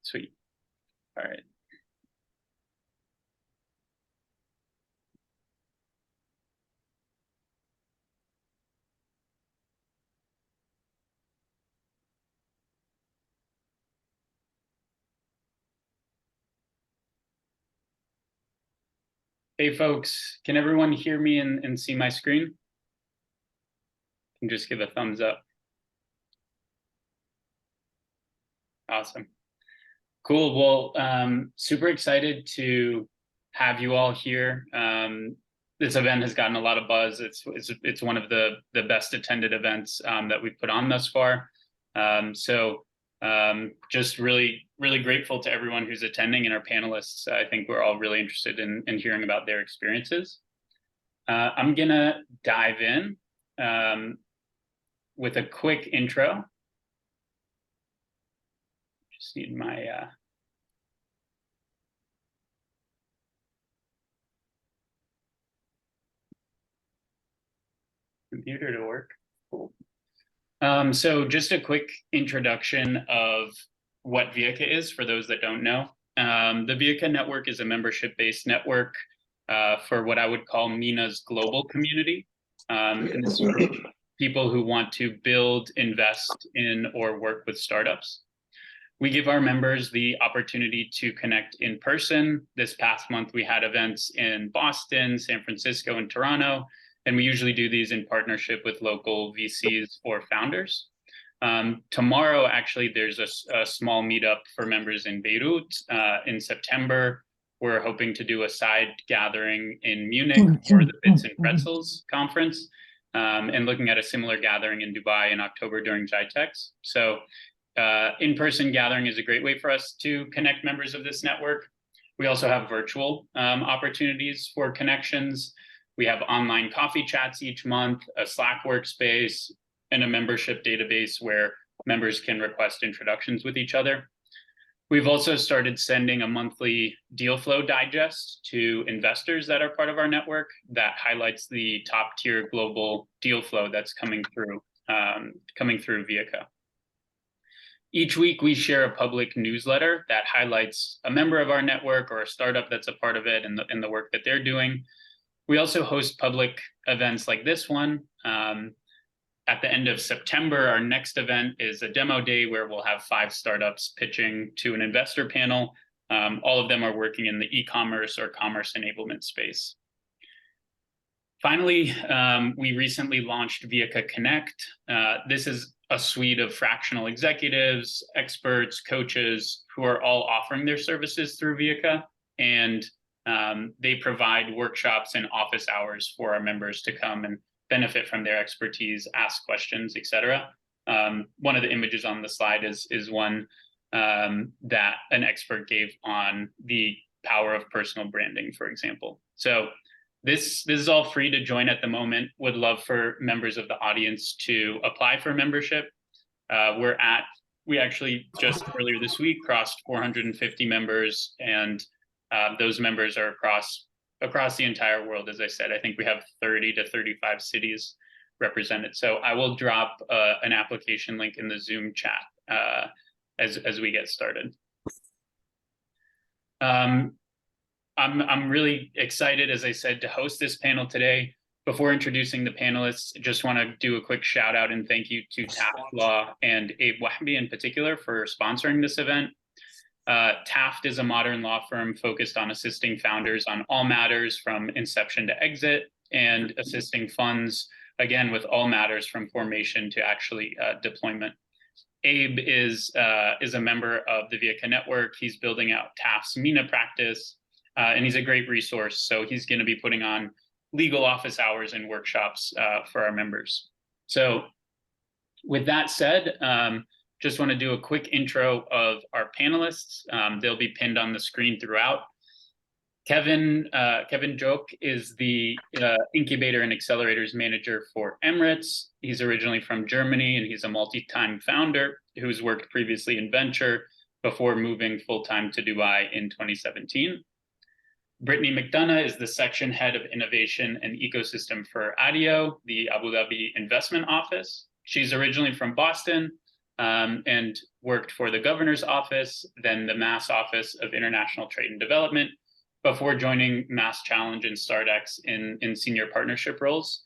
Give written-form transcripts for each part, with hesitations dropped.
Sweet. All right. Hey folks, can everyone hear me and see my screen? You can just give a thumbs up. Awesome. Cool. Well, super excited to have you all here. This event has gotten a lot of buzz. It's one of the best attended events that we've put on thus far. Just really grateful to everyone who's attending and our panelists. I think we're all really interested in hearing about their experiences. I'm gonna dive in with a quick intro. Just need my computer to work. Cool. So just a quick introduction of what Vehica is for those that don't know. The Vehica network is a membership-based network for what I would call MENA's global community. And this is for people who want to build, invest in, or work with startups. We give our members the opportunity to connect in person. This past month, we had events in Boston, San Francisco, and Toronto. And we usually do these in partnership with local VCs or founders. Tomorrow, actually, there's a small meetup for members in Beirut. In September, we're hoping to do a side gathering in Munich for the Bits and Pretzels conference, and looking at a similar gathering in Dubai in October during GITEX. So in-person gathering is a great way for us to connect members of this network. We also have virtual opportunities for connections. We have online coffee chats each month, a Slack workspace, and a membership database where members can request introductions with each other. We've also started sending a monthly deal flow digest to investors that are part of our network that highlights the top tier global deal flow that's coming through Vehica. Each week, we share a public newsletter that highlights a member of our network or a startup that's a part of it and the work that they're doing. We also host public events like this one. At the end of September, our next event is a demo day where we'll have 5 startups pitching to an investor panel. All of them are working in the e-commerce or commerce enablement space. Finally, we recently launched Vehica Connect. This is a suite of fractional executives, experts, coaches who are all offering their services through Vehica, and they provide workshops and office hours for our members to come and benefit from their expertise, ask questions, etc. One of the images on the slide is one that an expert gave on the power of personal branding, for example. So this is all free to join at the moment. Would love for members of the audience to apply for membership. We actually just earlier this week crossed 450 members, and those members are across the entire world. As I said, I think we have 30 to 35 cities represented. So I will drop an application link in the Zoom chat as we get started. I'm really excited, as I said, to host this panel today. Before introducing the panelists, I just want to do a quick shout out and thank you to Taft Law and Abe Wahbi in particular for sponsoring this event. Taft is a modern law firm focused on assisting founders on all matters from inception to exit, and assisting funds, again, with all matters from formation to actually deployment. Abe is a member of the Vehica network. He's building out Taft's MENA practice, and he's a great resource. So he's going to be putting on legal office hours and workshops for our members. So with that said, just want to do a quick intro of our panelists. They'll be pinned on the screen throughout. Kevin Czok is the Incubator and Accelerators Manager for Emirates. He's originally from Germany, and he's a multi-time founder who's worked previously in venture before moving full-time to Dubai in 2017. Brittany McDonough is the Section Head of Innovation and Ecosystem for ADIO, the Abu Dhabi Investment Office. She's originally from Boston, and worked for the governor's office, then the Mass Office of International Trade and Development, before joining Mass Challenge and StartX in senior partnership roles.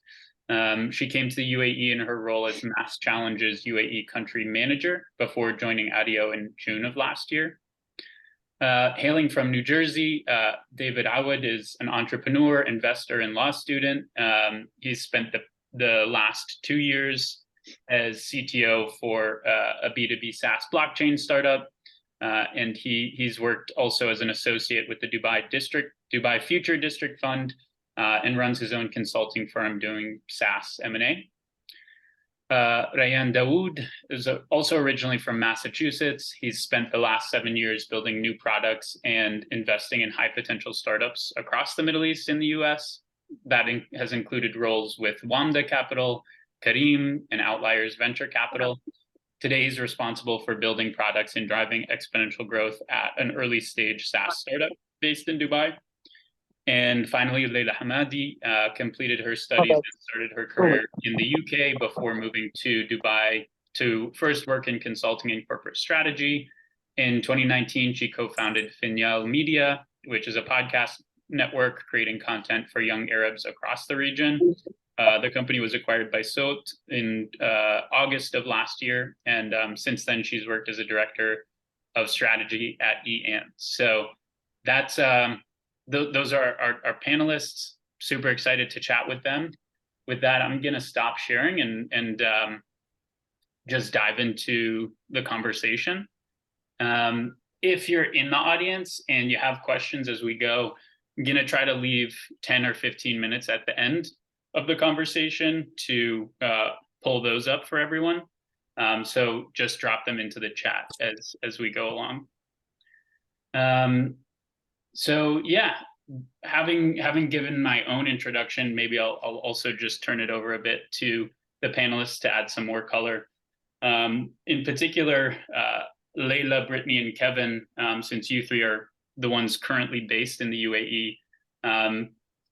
She came to the UAE in her role as Mass Challenge's UAE country manager before joining ADIO in June of last year. Hailing from New Jersey, David Awad is an entrepreneur, investor, and law student. He's spent the last 2 years as CTO for a B2B SaaS blockchain startup. And he's worked also as an associate with the Dubai Future District Fund, and runs his own consulting firm doing SaaS M&A. Rayan Dawud is also originally from Massachusetts. He's spent the last 7 years building new products and investing in high potential startups across the Middle East and the US. That has included roles with Wamda Capital, Careem, and Outliers Venture Capital. Today, he's responsible for building products and driving exponential growth at an early stage SaaS startup based in Dubai. And finally, Leila Hamadeh completed her studies and started her career in the UK before moving to Dubai to first work in consulting and corporate strategy. In 2019, she co-founded Finyal Media, which is a podcast network creating content for young Arabs across the region. The company was acquired by Czok in August of last year. And since then, she's worked as a director of strategy at EAN. So that's... those are our panelists. Super excited to chat with them. With that, I'm going to stop sharing and just dive into the conversation. If you're in the audience and you have questions as we go, I'm going to try to leave 10 or 15 minutes at the end of the conversation to pull those up for everyone. So just drop them into the chat as we go along. So yeah, having given my own introduction, maybe I'll also just turn it over a bit to the panelists to add some more color. In particular, Leila, Brittany, and Kevin, since you three are the ones currently based in the UAE,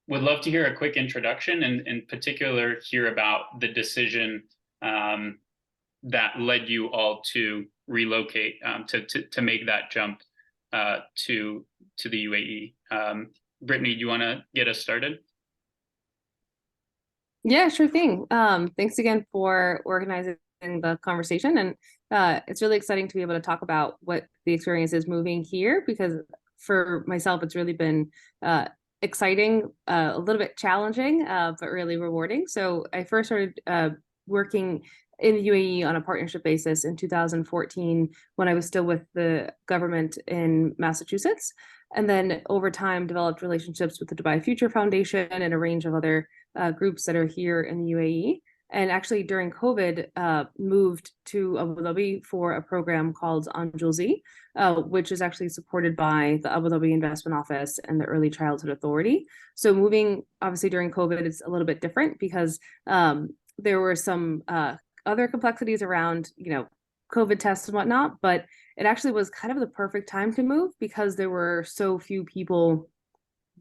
would love to hear a quick introduction and in particular hear about the decision that led you all to relocate, to make that jump to the UAE. Brittany, do you want to get us started? Yeah, sure thing. Thanks again for organizing the conversation. And it's really exciting to be able to talk about what the experience is moving here, because for myself, it's really been exciting, a little bit challenging, but really rewarding. So I first started working in the UAE on a partnership basis in 2014 when I was still with the government in Massachusetts. And then over time developed relationships with the Dubai Future Foundation and a range of other groups that are here in the UAE. And actually during COVID, moved to Abu Dhabi for a program called Anjulzi, which is actually supported by the Abu Dhabi Investment Office and the Early Childhood Authority. So moving obviously during COVID is a little bit different because there were some other complexities around, COVID tests and whatnot, but it actually was kind of the perfect time to move because there were so few people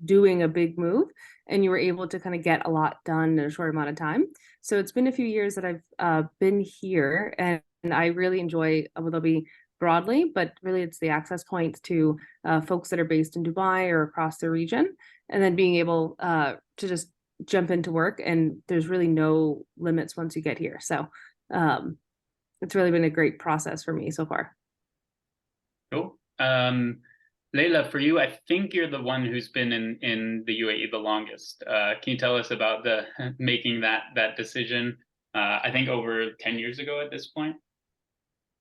doing a big move and you were able to kind of get a lot done in a short amount of time. So it's been a few years that I've been here and I really enjoy Abu Dhabi broadly, but really it's the access point to folks that are based in Dubai or across the region, and then being able to just jump into work and there's really no limits once you get here. So it's really been a great process for me so far. Cool. Leila, for you, I think you're the one who's been in the UAE the longest. Can you tell us about the making that decision? I think over 10 years ago at this point.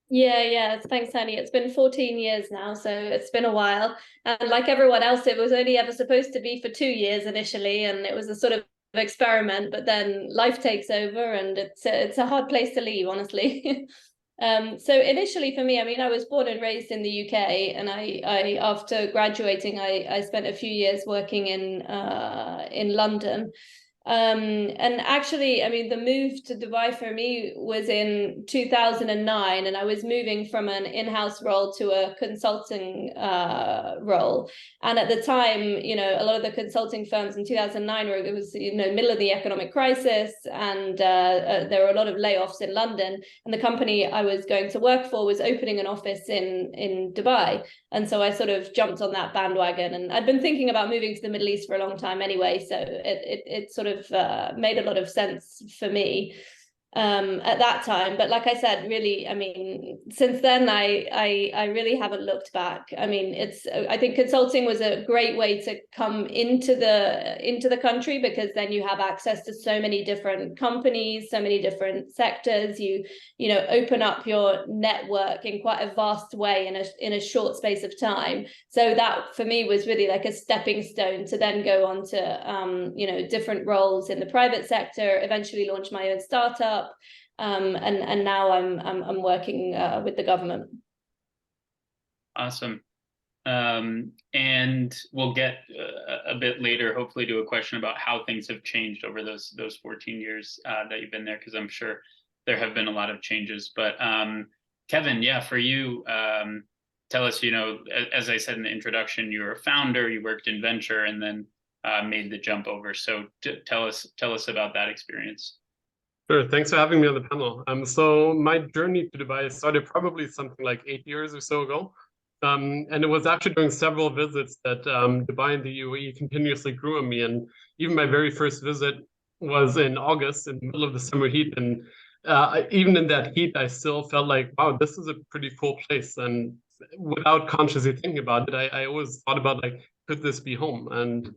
Yeah. Thanks, Hani. It's been 14 years now, so it's been a while. And like everyone else, it was only ever supposed to be for 2 years initially, and it was a sort of experiment, but then life takes over and it's a hard place to leave, honestly. So initially for me, I was born and raised in the UK, and I after graduating, I spent a few years working in London. And actually, I mean, the move to Dubai for me was in 2009, and I was moving from an in-house role to a consulting role. And at the time, you know, a lot of the consulting firms in 2009 were, it was, you know, middle of the economic crisis, and there were a lot of layoffs in London. And the company I was going to work for was opening an office in Dubai. And so I sort of jumped on that bandwagon, and I'd been thinking about moving to the Middle East for a long time anyway. So it sort of made a lot of sense for me at that time. But like I said, really, I mean, since then, I really haven't looked back. I mean, I think consulting was a great way to come into the country, because then you have access to so many different companies, so many different sectors. You know, open up your network in quite a vast way in a short space of time. So that for me was really like a stepping stone to then go on to you know, different roles in the private sector, eventually launch my own startup. And now I'm working with the government. Awesome. And we'll get a bit later, hopefully, to a question about how things have changed over those 14 years that you've been there, because I'm sure there have been a lot of changes. But Kevin, yeah, for you, tell us, you know, as I said in the introduction, you're a founder, you worked in venture, and then made the jump over. So tell us about that experience. Sure. Thanks for having me on the panel. So my journey to Dubai started probably something like 8 years or so ago. And it was actually during several visits that Dubai and the UAE continuously grew on me. And even my very first visit was in August, in the middle of the summer heat. And even in that heat, I still felt like, wow, this is a pretty cool place. And without consciously thinking about it, I always thought about, like, could this be home? And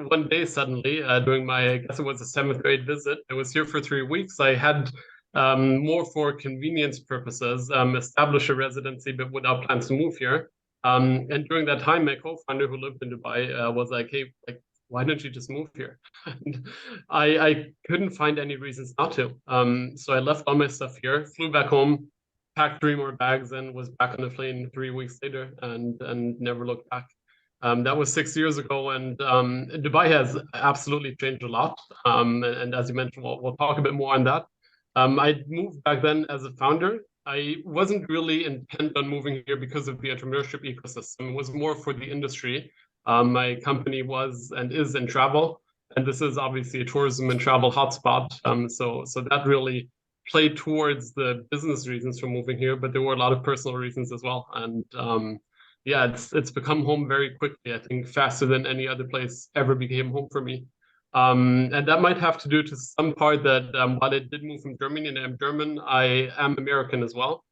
one day suddenly, during my, I guess it was a 7th grade visit, I was here for 3 weeks. I had more for convenience purposes, establish a residency, but without plans to move here. And during that time, my co-founder who lived in Dubai was like, hey, like, why don't you just move here? And I couldn't find any reasons not to. So I left all my stuff here, flew back home, packed 3 more bags, and was back on the plane 3 weeks later, and never looked back. That was 6 years ago, and Dubai has absolutely changed a lot. And as you mentioned, we'll talk a bit more on that. I moved back then as a founder. I wasn't really intent on moving here because of the entrepreneurship ecosystem. It was more for the industry. My company was and is in travel, and this is obviously a tourism and travel hotspot. So that really played towards the business reasons for moving here, but there were a lot of personal reasons as well. And yeah, it's become home very quickly. I think faster than any other place ever became home for me. And that might have to do to some part that while I did move from Germany and I'm German, I am American as well.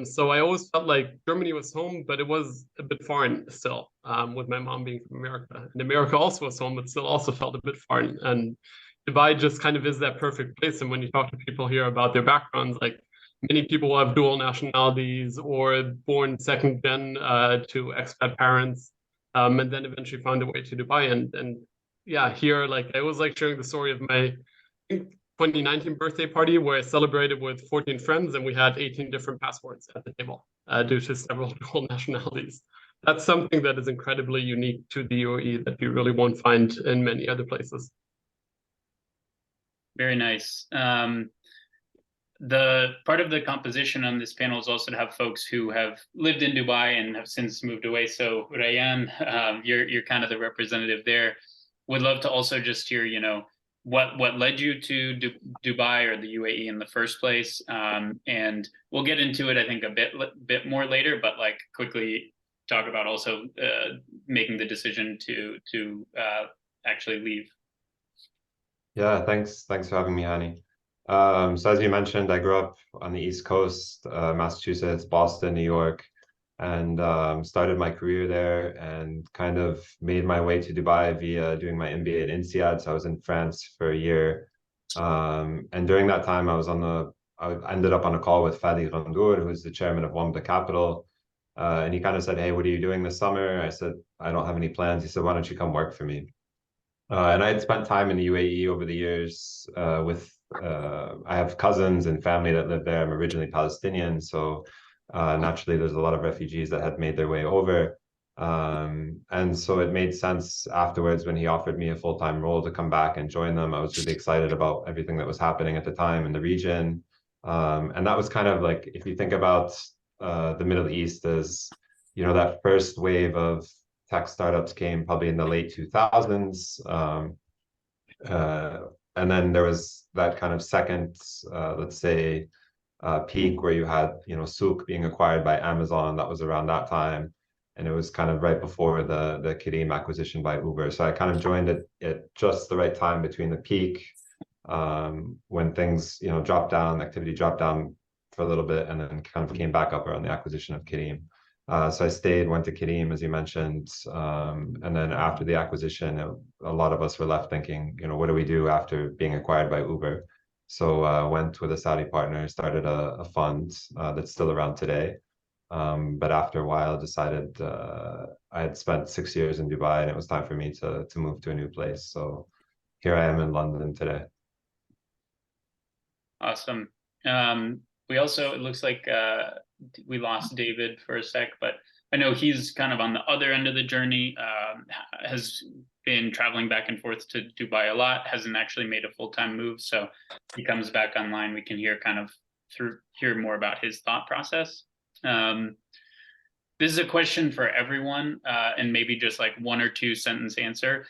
So I always felt like Germany was home, but it was a bit foreign still, with my mom being from America. And America also was home, but still also felt a bit foreign. And Dubai just kind of is that perfect place. And when you talk to people here about their backgrounds, like, many people have dual nationalities or born second gen to expat parents, and then eventually found their way to Dubai. And yeah, here, like, I was like sharing the story of my 2019 birthday party where I celebrated with 14 friends, and we had 18 different passports at the table due to several dual nationalities. That's something that is incredibly unique to the UAE that you really won't find in many other places. Very nice. The part of the composition on this panel is also to have folks who have lived in Dubai and have since moved away. So Rayan, you're kind of the representative there. Would love to also just hear, you know, what led you to Dubai or the UAE in the first place, and we'll get into it, I think, a bit more later. But like, quickly talk about also making the decision to actually leave. Yeah, thanks for having me, Hani. So as you mentioned, I grew up on the East Coast, Massachusetts, Boston, New York, and started my career there and kind of made my way to Dubai via doing my MBA at INSEAD. So I was in France for a year. And during that time, I ended up on a call with Fadi Ghandour, who's the chairman of WAMDA Capital. And he kind of said, hey, what are you doing this summer? I said, I don't have any plans. He said, why don't you come work for me? And I had spent time in the UAE over the years I have cousins and family that live there. I'm originally Palestinian, so naturally there's a lot of refugees that had made their way over. And so it made sense afterwards when he offered me a full-time role to come back and join them. I was really excited about everything that was happening at the time in the region. And that was kind of like, if you think about the Middle East as, you know, that first wave of tech startups came probably in the late 2000s. And then there was that kind of second, let's say, peak where you had, you know, Czok being acquired by Amazon. That was around that time. And it was kind of right before the Careem acquisition by Uber. So I kind of joined it at just the right time between the peak, when things, you know, dropped down, activity dropped down for a little bit, and then kind of came back up around the acquisition of Careem. So I stayed, went to Careem, as you mentioned, and then after the acquisition, a lot of us were left thinking, you know, what do we do after being acquired by Uber? So went with a Saudi partner, started a fund that's still around today. But after a while, decided I had spent 6 years in Dubai, and it was time for me to move to a new place. So here I am in London today. Awesome. We also, it looks like we lost David for a sec, but I know he's kind of on the other end of the journey, has been traveling back and forth to Dubai a lot, hasn't actually made a full-time move. So he comes back online, we can hear hear more about his thought process. This is a question for everyone, and maybe just like 1 or 2 sentence answer.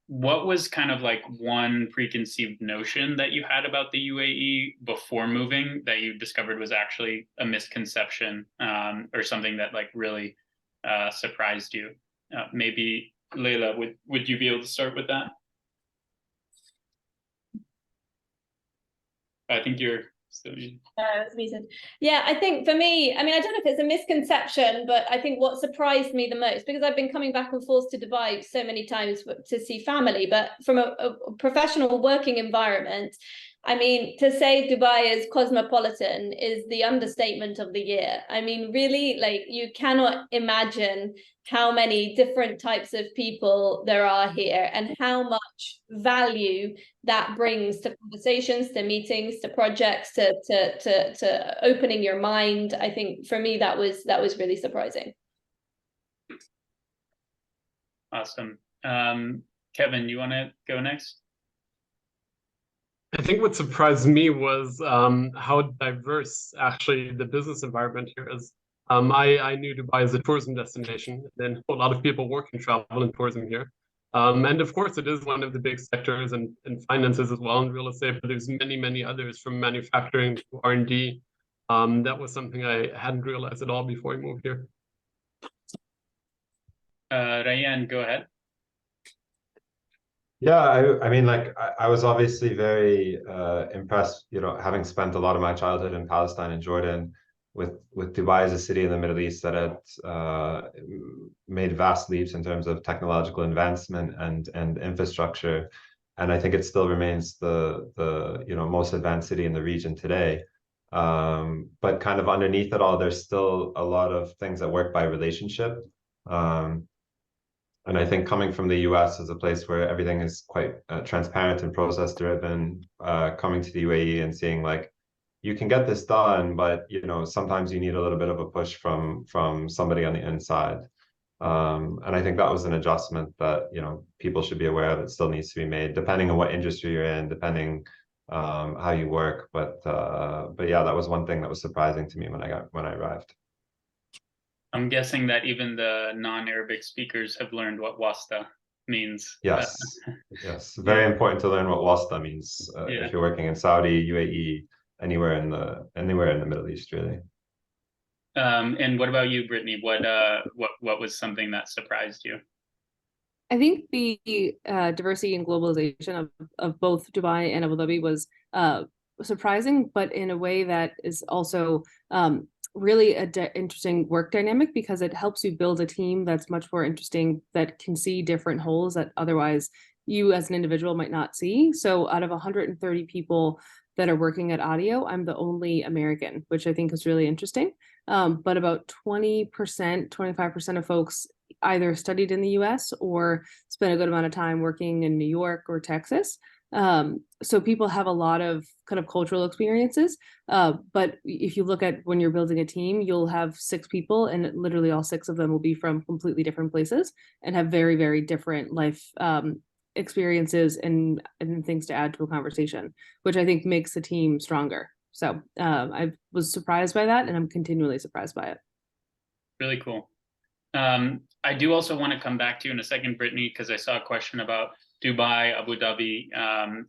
What was kind of like one preconceived notion that you had about the UAE before moving that you discovered was actually a misconception, or something that like really surprised you? Maybe Leila, would you be able to start with that? I think you're still. Yeah, I think for me, I mean, I don't know if it's a misconception, but I think what surprised me the most, because I've been coming back and forth to Dubai so many times to see family, but from a professional working environment, I mean, to say Dubai is cosmopolitan is the understatement of the year. I mean, really, like, you cannot imagine how many different types of people there are here and how much value that brings to conversations, to meetings, to projects, to opening your mind. I think for me, that was really surprising. Awesome. Kevin, you want to go next? I think what surprised me was how diverse actually the business environment here is. I knew Dubai as a tourism destination, and a lot of people work in travel and tourism here. And of course, it is one of the big sectors, and finances as well, and real estate, but there's many others, from manufacturing to R&D. That was something I hadn't realized at all before I moved here. Rayan, go ahead. Yeah, I mean, like, I was obviously very impressed, you know, having spent a lot of my childhood in Palestine and Jordan, with Dubai as a city in the Middle East that had made vast leaps in terms of technological advancement and infrastructure. And I think it still remains the you know, most advanced city in the region today. But kind of underneath it all, there's still a lot of things that work by relationship. And I think coming from the US as a place where everything is quite transparent and process driven, coming to the UAE and seeing like, you can get this done, but you know, sometimes you need a little bit of a push from somebody on the inside. And I think that was an adjustment that, you know, people should be aware of. It still needs to be made, depending on what industry you're in, depending how you work. But yeah, that was one thing that was surprising to me when I arrived. I'm guessing that even the non-Arabic speakers have learned what wasta means. Yes, yes, very important to learn what wasta means if you're working in Saudi, UAE, anywhere in the Middle East, really. And what about you, Brittany? What was something that surprised you? I think the diversity and globalization of both Dubai and Abu Dhabi was surprising, but in a way that is also really an interesting work dynamic, because it helps you build a team that's much more interesting, that can see different holes that otherwise you as an individual might not see. So out of 130 people that are working at ADIO, I'm the only American, which I think is really interesting. But about 20%, 25% of folks either studied in the US or spent a good amount of time working in New York or Texas. So people have a lot of kind of cultural experiences. But if you look at when you're building a team, you'll have 6 people, and literally all 6 of them will be from completely different places and have very, very different life experiences and things to add to a conversation, which I think makes the team stronger. So I was surprised by that, and I'm continually surprised by it. Really cool. I do also want to come back to you in a second, Brittany, because I saw a question about Dubai, Abu Dhabi,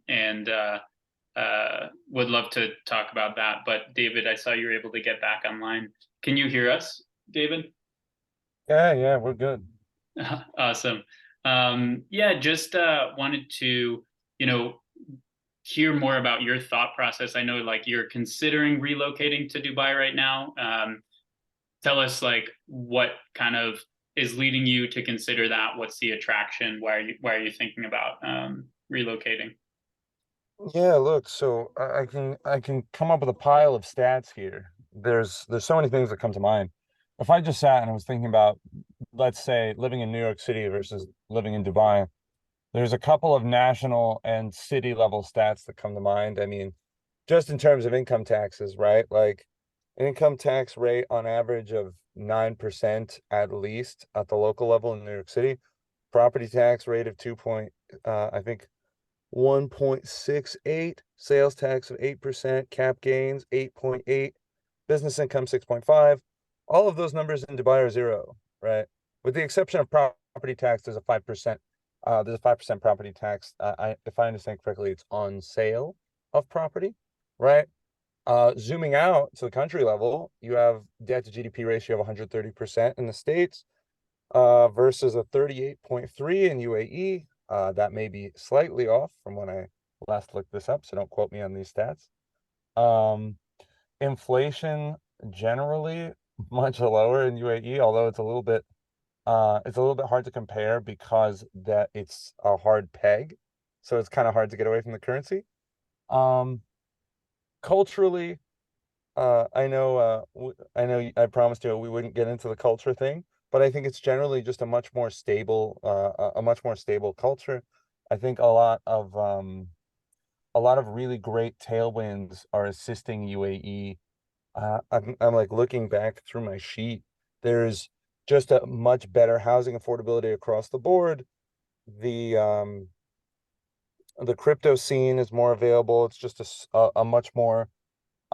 and would love to talk about that. But David, I saw you were able to get back online. Can you hear us, David? Yeah, we're good. Awesome. Yeah, just wanted to, hear more about your thought process. I know like you're considering relocating to Dubai right now. Tell us like what kind of is leading you to consider that? What's the attraction? Why are you thinking about relocating? Yeah, look, so I can come up with a pile of stats here. There's so many things that come to mind. If I just sat and I was thinking about, let's say, living in New York City versus living in Dubai, there's a couple of national and city level stats that come to mind. I mean, just in terms of income taxes, right? Like an income tax rate on average of 9% at least at the local level in New York City. Property tax rate of 1.68, sales tax of 8%, cap gains 8.8, business income 6.5. All of those numbers in Dubai are 0, right? With the exception of property tax, there's a 5%. There's a 5% property tax. If I understand correctly, it's on sale of property, right? Zooming out to the country level, you have debt to GDP ratio of 130% in the States, versus a 38.3 in UAE. That may be slightly off from when I last looked this up, so don't quote me on these stats. Inflation generally much lower in UAE, although it's a little bit hard to compare because that it's a hard peg, so it's kind of hard to get away from the currency. Culturally, I know I promised you we wouldn't get into the culture thing, but I think it's generally just a much more stable culture. I think a lot of really great tailwinds are assisting UAE. I'm like looking back through my sheet. There's just a much better housing affordability across the board. The crypto scene is more available. It's just a much more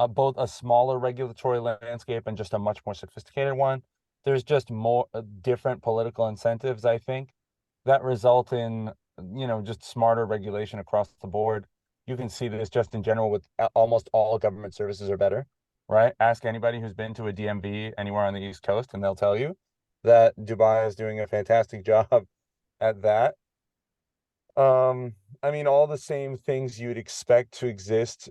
both a smaller regulatory landscape and just a much more sophisticated one. There's just more different political incentives, I think, that result in, just smarter regulation across the board. You can see this just in general with almost all government services are better, right? Ask anybody who's been to a DMV anywhere on the East Coast, and they'll tell you that Dubai is doing a fantastic job at that. I mean, all the same things you'd expect to exist,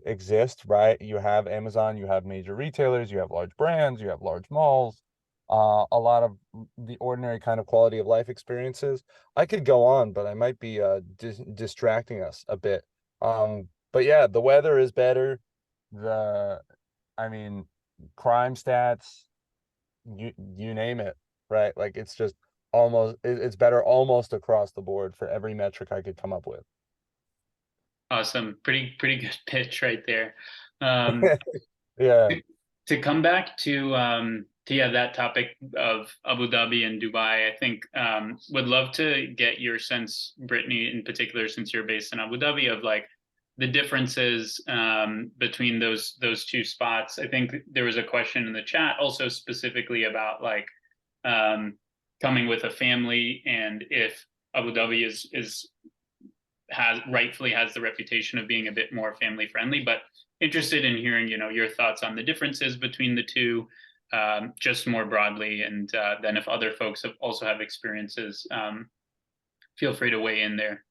right? You have Amazon, you have major retailers, you have large brands, you have large malls, a lot of the ordinary kind of quality of life experiences. I could go on, but I might be distracting us a bit. But yeah, the weather is better. I mean, crime stats, you name it, right? Like it's just it's better almost across the board for every metric I could come up with. Awesome. Pretty good pitch right there. Yeah. To come back to that topic of Abu Dhabi and Dubai, I think would love to get your sense, Brittany, in particular, since you're based in Abu Dhabi, of like the differences between those two spots. I think there was a question in the chat also specifically about like coming with a family, and if Abu Dhabi rightfully has the reputation of being a bit more family friendly, but interested in hearing, your thoughts on the differences between the two, just more broadly. And then if other folks also have experiences, feel free to weigh in there.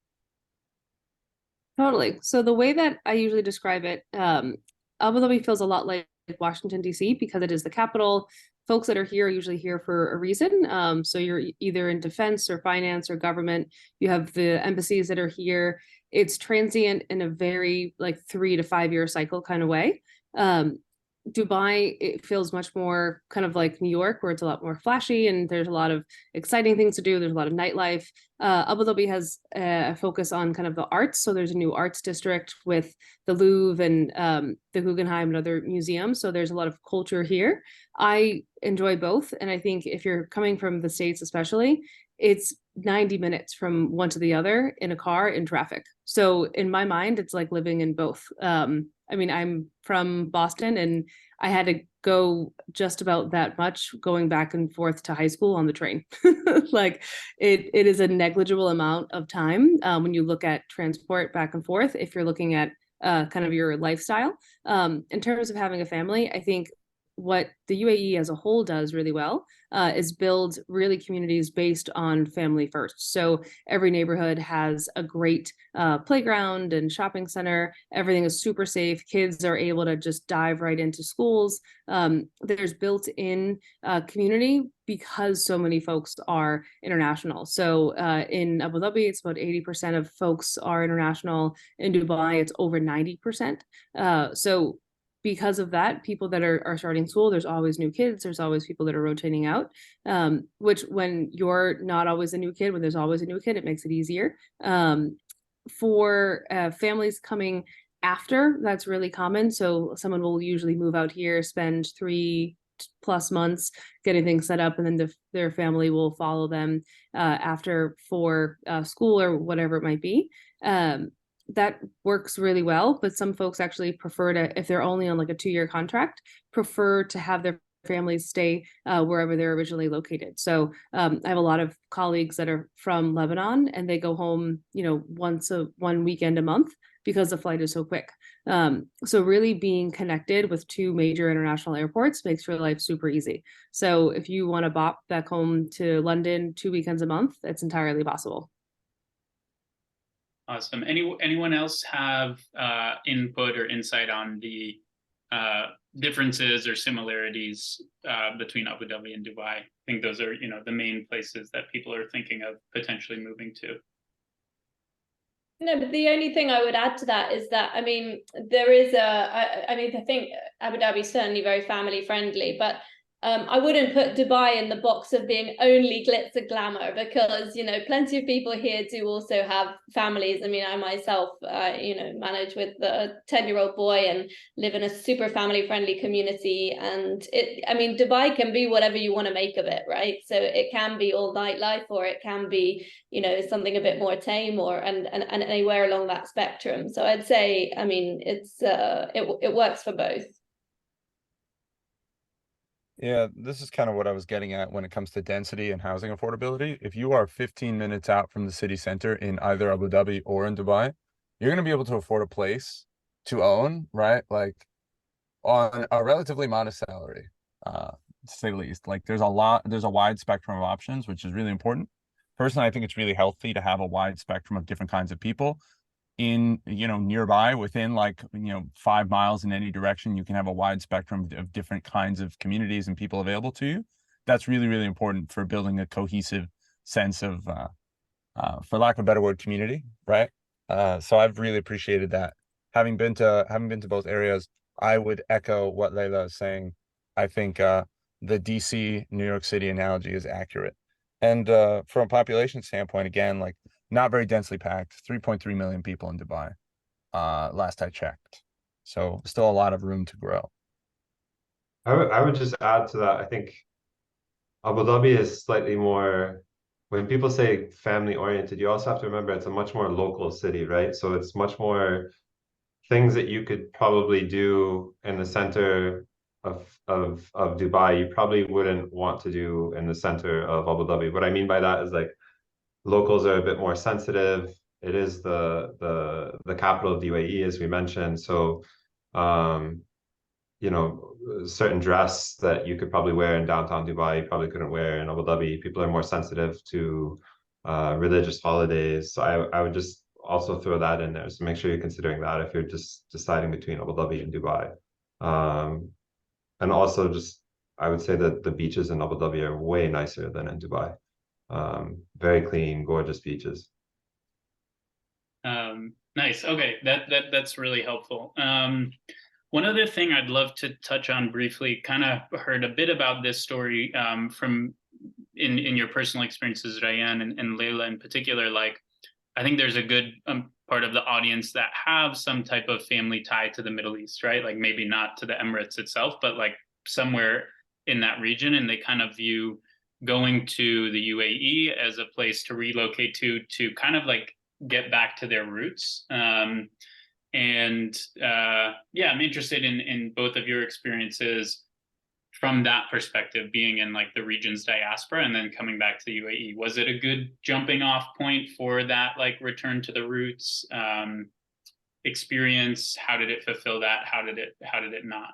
Totally. So the way that I usually describe it, Abu Dhabi feels a lot like Washington, D.C. because it is the capital. Folks that are here are usually here for a reason. So you're either in defense or finance or government. You have the embassies that are here. It's transient in a very like 3 to 5 year cycle kind of way. Dubai, it feels much more kind of like New York, where it's a lot more flashy and there's a lot of exciting things to do. There's a lot of nightlife. Abu Dhabi has a focus on kind of the arts. So there's a new arts district with the Louvre and the Guggenheim and other museums. So there's a lot of culture here. I enjoy both. And I think if you're coming from the States, especially, it's 90 minutes from one to the other in a car in traffic. So in my mind, it's like living in both. I mean, I'm from Boston and I had to go just about that much going back and forth to high school on the train. Like it is a negligible amount of time when you look at transport back and forth, if you're looking at kind of your lifestyle. In terms of having a family, I think what the UAE as a whole does really well is build really communities based on family first. So every neighborhood has a great playground and shopping center. Everything is super safe. Kids are able to just dive right into schools. There's built-in community because so many folks are international. So in Abu Dhabi, it's about 80% of folks are international. In Dubai, it's over 90%. So because of that, people that are starting school, there's always new kids, there's always people that are rotating out, which when you're not always a new kid, when there's always a new kid, it makes it easier. For families coming after, that's really common. So someone will usually move out here, spend 3+ months getting things set up, and then their family will follow them after for school or whatever it might be. That works really well, but some folks actually prefer to, if they're only on like a 2-year contract, prefer to have their families stay wherever they're originally located. So I have a lot of colleagues that are from Lebanon and they go home, you know, one weekend a month because the flight is so quick. So really being connected with 2 major international airports makes your life super easy. So if you want to bop back home to London 2 weekends a month, it's entirely possible. Awesome. Anyone else have input or insight on the differences or similarities between Abu Dhabi and Dubai? I think those are, you know, the main places that people are thinking of potentially moving to. No, but the only thing I would add to that is that, I mean, there is I mean, I think Abu Dhabi is certainly very family friendly, but I wouldn't put Dubai in the box of being only glitz and glamour, because, you know, plenty of people here do also have families. I mean, I myself, you know, manage with a 10-year-old boy and live in a super family friendly community. And I mean, Dubai can be whatever you want to make of it, right? So it can be all nightlife, or it can be, you know, something a bit more tame, or and anywhere along that spectrum. So I'd say, I mean, it works for both. Yeah, this is kind of what I was getting at when it comes to density and housing affordability. If you are 15 minutes out from the city center in either Abu Dhabi or in Dubai, you're going to be able to afford a place to own, right? Like on a relatively modest salary, to say the least. Like there's a wide spectrum of options, which is really important. Personally, I think it's really healthy to have a wide spectrum of different kinds of people in, you know, nearby, within like, you know, 5 miles in any direction. You can have a wide spectrum of different kinds of communities and people available to you. That's really, really important for building a cohesive sense of, for lack of a better word, community, right? So I've really appreciated that. Having been to both areas, I would echo what Leila is saying. I think the DC, New York City analogy is accurate. And from a population standpoint, again, like not very densely packed, 3.3 million people in Dubai, last I checked. So still a lot of room to grow. I would just add to that. I think Abu Dhabi is slightly more, when people say family oriented, you also have to remember it's a much more local city, right? So it's much more things that you could probably do in the center of Dubai, you probably wouldn't want to do in the center of Abu Dhabi. What I mean by that is like locals are a bit more sensitive. It is the capital of the UAE, as we mentioned. So you know, certain dress that you could probably wear in downtown Dubai, you probably couldn't wear in Abu Dhabi. People are more sensitive to religious holidays. So I would just also throw that in there. So make sure you're considering that if you're just deciding between Abu Dhabi and Dubai. And also just, I would say that the beaches in Abu Dhabi are way nicer than in Dubai. Very clean, gorgeous beaches. Nice. Okay, that's really helpful. One other thing I'd love to touch on briefly, kind of heard a bit about this story from in your personal experiences, Rayan and Leila in particular. Like, I think there's a good part of the audience that have some type of family tie to the Middle East, right? Like maybe not to the Emirates itself, but like somewhere in that region, and they kind of view going to the UAE as a place to relocate to kind of like get back to their roots. Yeah, I'm interested in both of your experiences from that perspective, being in like the region's diaspora and then coming back to the UAE. Was it a good jumping off point for that like return to the roots experience? How did it fulfill that? How did it not?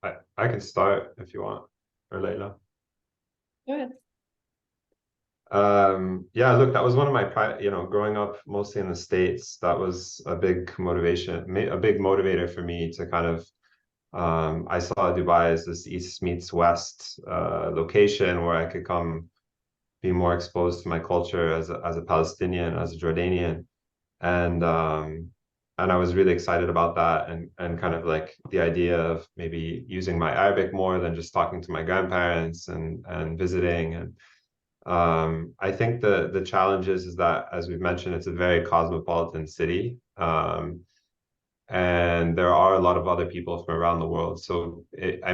I can start if you want, or Leila. Go ahead. Yeah, look, that was one of my, growing up mostly in the States, that was a big motivation, a big motivator for me to kind of, I saw Dubai as this East meets West location where I could come be more exposed to my culture as a Palestinian, as a Jordanian. And I was really excited about that, and kind of like the idea of maybe using my Arabic more than just talking to my grandparents and visiting. And I think the challenge is that, as we've mentioned, it's a very cosmopolitan city, and there are a lot of other people from around the world. So I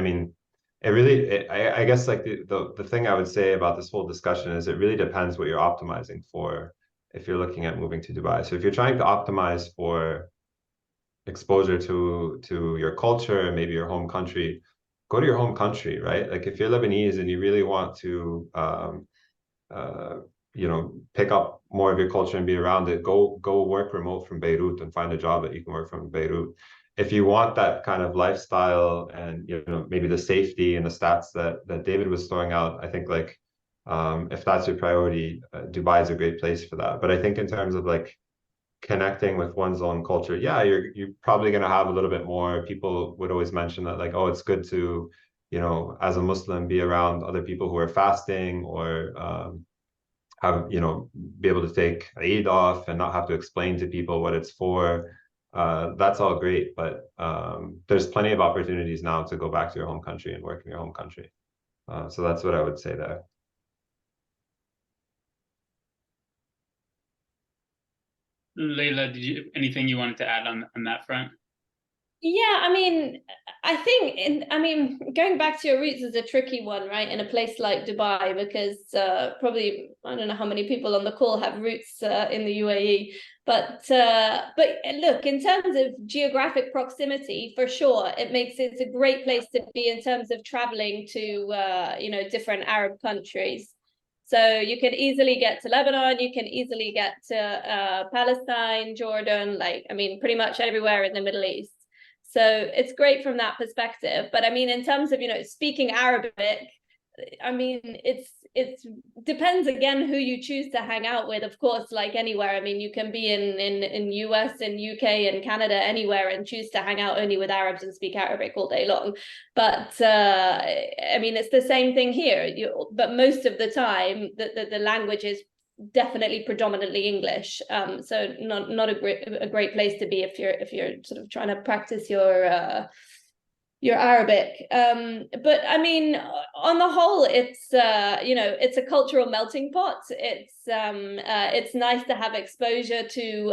guess like the thing I would say about this whole discussion is it really depends what you're optimizing for if you're looking at moving to Dubai. So if you're trying to optimize for exposure to your culture and maybe your home country, go to your home country, right? Like if you're Lebanese and you really want to pick up more of your culture and be around it, go work remote from Beirut and find a job that you can work from Beirut. If you want that kind of lifestyle and maybe the safety and the stats that David was throwing out, I think like if that's your priority, Dubai is a great place for that. But I think in terms of like connecting with one's own culture, yeah, you're probably going to have a little bit more. People would always mention that like, oh, it's good to as a Muslim be around other people who are fasting, or have be able to take Eid off and not have to explain to people what it's for. That's all great, but there's plenty of opportunities now to go back to your home country and work in your home country. So that's what I would say there. Leila, anything you wanted to add on that front? Yeah, I think going back to your roots is a tricky one, right? In a place like Dubai, because probably I don't know how many people on the call have roots in the UAE, but look, in terms of geographic proximity, for sure, it's a great place to be in terms of traveling to different Arab countries. So you can easily get to Lebanon, you can easily get to Palestine, Jordan, pretty much everywhere in the Middle East. So it's great from that perspective. But in terms of, speaking Arabic, it depends again who you choose to hang out with, of course, like anywhere. You can be in US and UK and Canada, anywhere, and choose to hang out only with Arabs and speak Arabic all day long. But it's the same thing here. But most of the time, the language is definitely predominantly English. So not a great place to be if you're sort of trying to practice your Arabic. But on the whole, it's it's a cultural melting pot. It's nice to have exposure to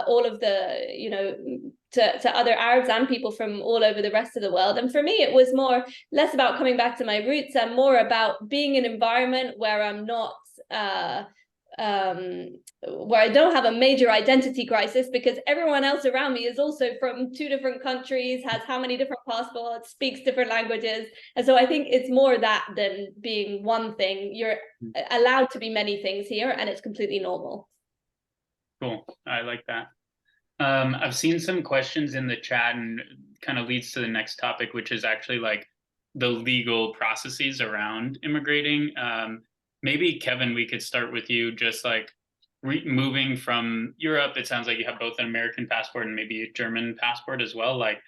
all of the to other Arabs and people from all over the rest of the world. And for me, it was less about coming back to my roots and more about being in an environment where I'm not where I don't have a major identity crisis, because everyone else around me is also from 2 different countries, has how many different passports, speaks different languages. And so I think it's more that than being one thing. You're allowed to be many things here, and it's completely normal. Cool. I like that. I've seen some questions in the chat, and kind of leads to the next topic, which is actually like the legal processes around immigrating. Maybe Kevin, we could start with you. Just like moving from Europe, it sounds like you have both an American passport and maybe a German passport as well. Like,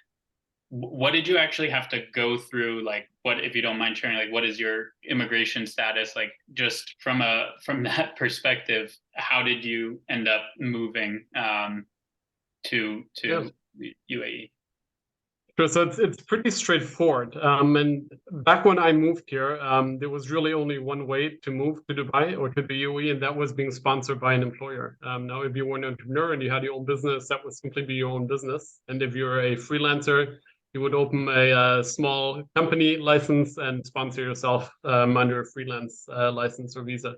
what did you actually have to go through? Like, what, if you don't mind sharing, like, what is your immigration status? Like, just from that perspective, how did you end up moving to the UAE? Sure, so it's pretty straightforward. And back when I moved here, there was really only one way to move to Dubai or to the UAE, and that was being sponsored by an employer. Now, if you were an entrepreneur and you had your own business, that would simply be your own business. And if you're a freelancer, you would open a small company license and sponsor yourself under a freelance license or visa.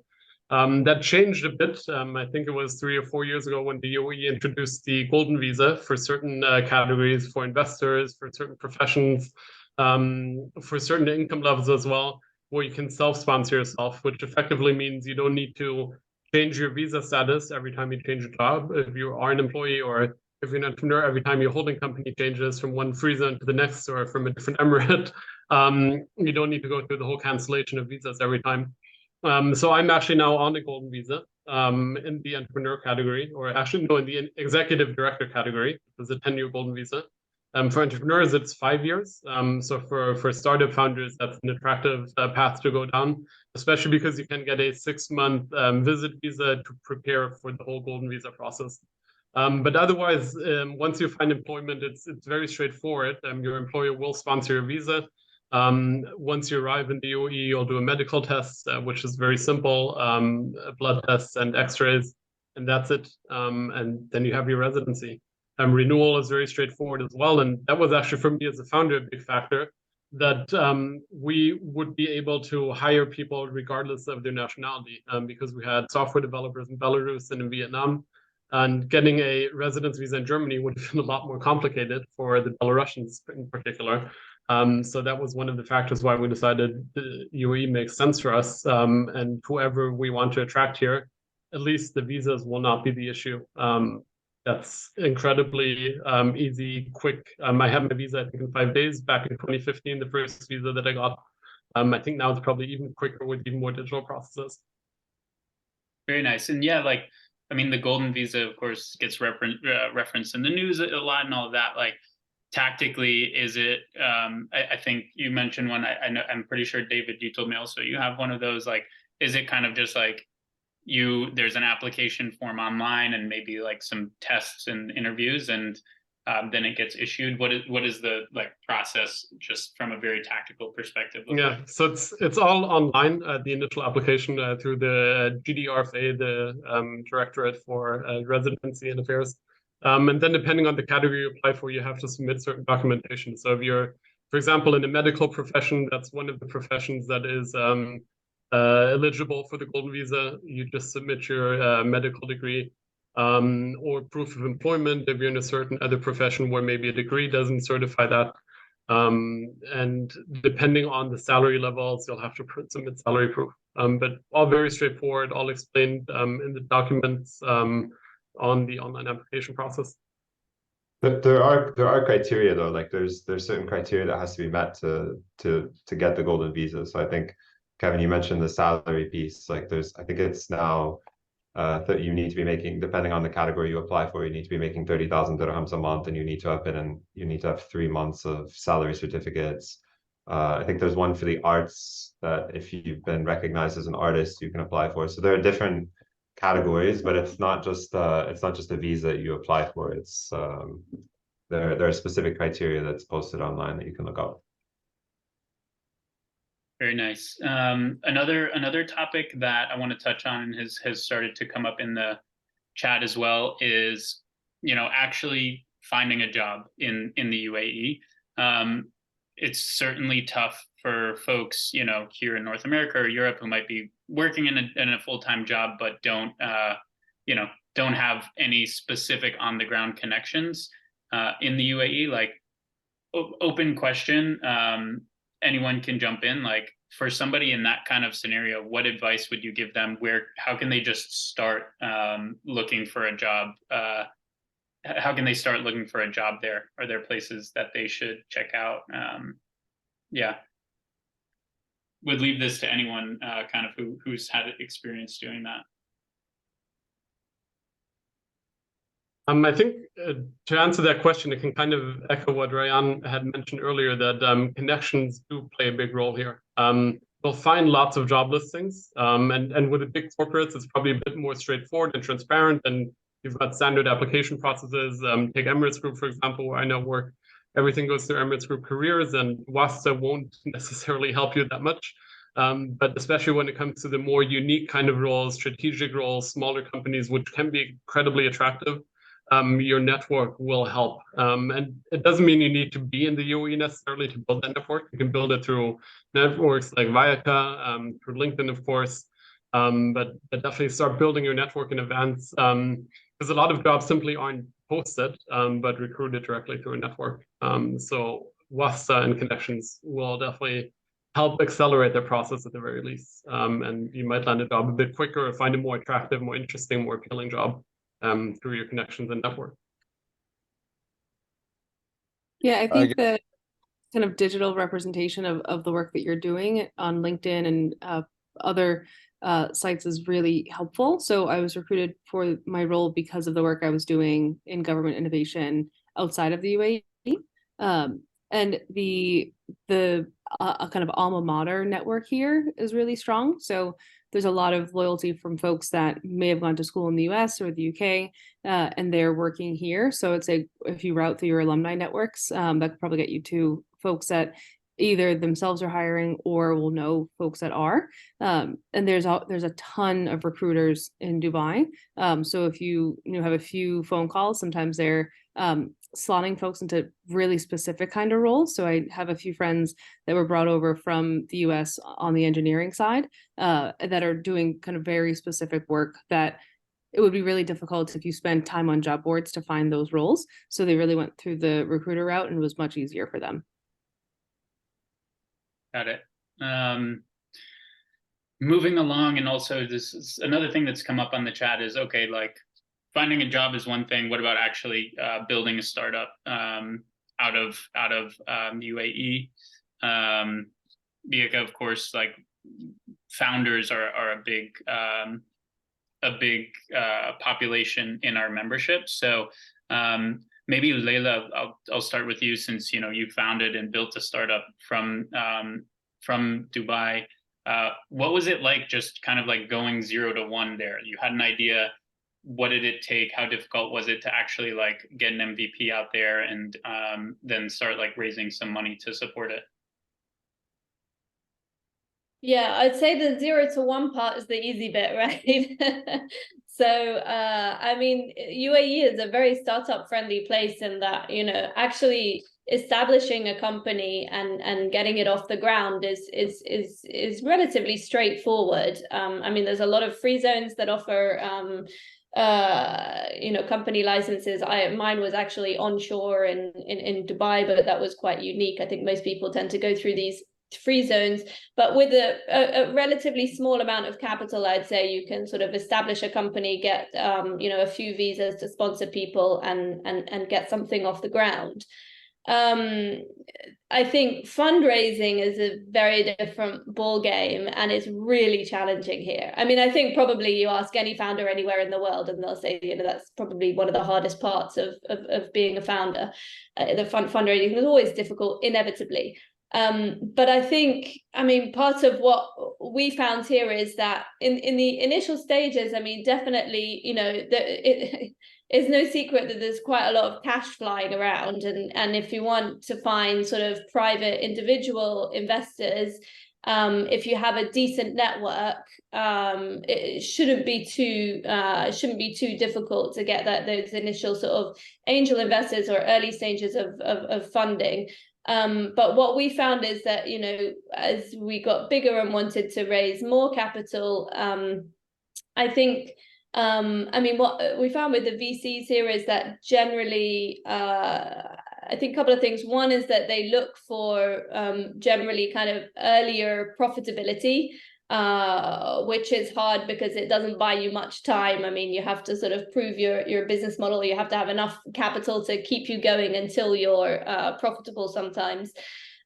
That changed a bit. I think it was 3 or 4 years ago when the UAE introduced the golden visa for certain categories, for investors, for certain professions, for certain income levels as well, where you can self-sponsor yourself, which effectively means you don't need to change your visa status every time you change a job. If you are an employee or if you're an entrepreneur, every time your holding company changes from one free zone to the next or from a different emirate, you don't need to go through the whole cancellation of visas every time. So I'm actually now on the golden visa in the entrepreneur category, or actually no, in the executive director category. It's a 10-year golden visa. For entrepreneurs, it's 5 years. So for startup founders, that's an attractive path to go down, especially because you can get a 6-month visit visa to prepare for the whole golden visa process. But otherwise, once you find employment, it's very straightforward. Your employer will sponsor your visa. Once you arrive in the UAE, you'll do a medical test, which is very simple, blood tests and x-rays, and that's it. And then you have your residency. Renewal is very straightforward as well. And that was actually for me as a founder, a big factor that we would be able to hire people regardless of their nationality, because we had software developers in Belarus and in Vietnam. And getting a residence visa in Germany would have been a lot more complicated for the Belarusians in particular. So that was one of the factors why we decided the UAE makes sense for us. And whoever we want to attract here, at least the visas will not be the issue. That's incredibly easy, quick. I had my visa, I think, in 5 days back in 2015, the first visa that I got. I think now it's probably even quicker with even more digital processes. Very nice. And yeah, like, I mean, the golden visa, of course, gets referenced in the news a lot and all of that. Like, tactically, is it, I think you mentioned one, I know, I'm pretty sure, David, you told me also you have one of those. Like, is it kind of just like there's an application form online and maybe like some tests and interviews, and then it gets issued? What is the like process just from a very tactical perspective? Yeah, so it's all online, the initial application through the GDRFA, the Directorate for Residency and Affairs. And then depending on the category you apply for, you have to submit certain documentation. So if you're, for example, in the medical profession, that's one of the professions that is eligible for the golden visa. You just submit your medical degree or proof of employment if you're in a certain other profession where maybe a degree doesn't certify that. And depending on the salary levels, you'll have to submit salary proof. But all very straightforward, all explained in the documents on the online application process. There are criteria though, like there's certain criteria that has to be met to get the golden visa. So I think, Kevin, you mentioned the salary piece. Like I think it's now that you need to be making, depending on the category you apply for, you need to be making 30,000 dirhams a month, and you need to have 3 months of salary certificates. I think there's one for the arts that if you've been recognized as an artist, you can apply for. So there are different categories, but it's not just a visa you apply for. It's there are specific criteria that's posted online that you can look up. Very nice. Another topic that I want to touch on and has started to come up in the chat as well is, actually finding a job in the UAE. It's certainly tough for folks, here in North America or Europe who might be working in a full-time job, but don't have any specific on-the-ground connections in the UAE. Like, open question. Anyone can jump in. Like, for somebody in that kind of scenario, what advice would you give them? How can they just start looking for a job? How can they start looking for a job there? Are there places that they should check out? Yeah. Would leave this to anyone kind of who's had experience doing that. I think to answer that question, it can kind of echo what Rayan had mentioned earlier, that connections do play a big role here. We'll find lots of job listings, and with the big corporates, it's probably a bit more straightforward and transparent, and You've got standard application processes. Take Emirates Group, for example, where I now work. Everything goes through Emirates Group Careers, and WASTA won't necessarily help you that much. But especially when it comes to the more unique kind of roles, strategic roles, smaller companies, which can be incredibly attractive, your network will help. And it doesn't mean you need to be in the UAE necessarily to build that network. You can build it through networks like Vehica, through LinkedIn, of course. But definitely start building your network in advance, because a lot of jobs simply aren't posted, but recruited directly through a network. So WASTA and connections will definitely help accelerate the process at the very least. And you might land a job a bit quicker or find a more attractive, more interesting, more appealing job through your connections and network. Yeah, I think the kind of digital representation of the work that you're doing on LinkedIn and other sites is really helpful. So I was recruited for my role because of the work I was doing in government innovation outside of the UAE. And the kind of alma mater network here is really strong. So there's a lot of loyalty from folks that may have gone to school in the US or the UK, and they're working here. So it's if you route through your alumni networks, that could probably get you to folks that either themselves are hiring or will know folks that are. And there's a ton of recruiters in Dubai. So if you have a few phone calls, sometimes they're slotting folks into really specific kind of roles. So I have a few friends that were brought over from the US on the engineering side that are doing kind of very specific work that it would be really difficult if you spend time on job boards to find those roles. So they really went through the recruiter route and it was much easier for them. Got it. Moving along, and also this is another thing that's come up on the chat is, okay, like finding a job is one thing. What about actually building a startup out of UAE? Vehica, of course, like founders are a big population in our membership. So maybe Leila, I'll start with you, since you founded and built a startup from Dubai. What was it like, just kind of like going 0 to 1 there? You had an idea. What did it take? How difficult was it to actually like get an MVP out there and then start like raising some money to support it? Yeah, I'd say the 0 to 1 part is the easy bit, right? So, I mean, UAE is a very startup friendly place in that, actually establishing a company and getting it off the ground is relatively straightforward. I mean, there's a lot of free zones that offer company licenses. Mine was actually onshore in Dubai, but that was quite unique. I think most people tend to go through these free zones, but with a relatively small amount of capital, I'd say you can sort of establish a company, get a few visas to sponsor people and get something off the ground. I think fundraising is a very different ball game, and it's really challenging here. I mean, I think probably you ask any founder anywhere in the world and they'll say, that's probably one of the hardest parts of being a founder. The fundraising is always difficult, inevitably. But I think, part of what we found here is that in the initial stages, definitely, it's no secret that there's quite a lot of cash flying around. And if you want to find sort of private individual investors, if you have a decent network, it shouldn't be too difficult to get those initial sort of angel investors or early stages of funding. But what we found is that, as we got bigger and wanted to raise more capital, I think, what we found with the VCs here is that generally, I think a couple of things. One is that they look for generally kind of earlier profitability, which is hard because it doesn't buy you much time. You have to sort of prove your business model. You have to have enough capital to keep you going until you're profitable sometimes,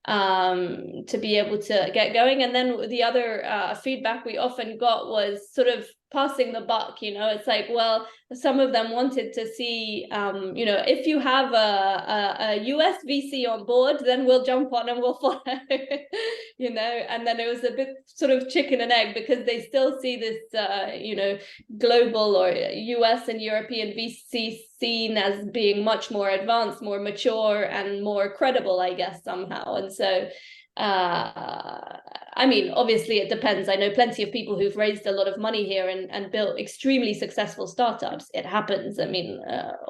to be able to get going. And then the other feedback we often got was sort of passing the buck, you know. It's like, well, some of them wanted to see, you know, if you have a US VC on board, then we'll jump on and we'll follow, you know. And then it was a bit sort of chicken and egg, because they still see this, you know, global or US and European VC scene as being much more advanced, more mature, and more credible, I guess, somehow. And so, I mean, obviously it depends. I know plenty of people who've raised a lot of money here and built extremely successful startups. It happens, I mean,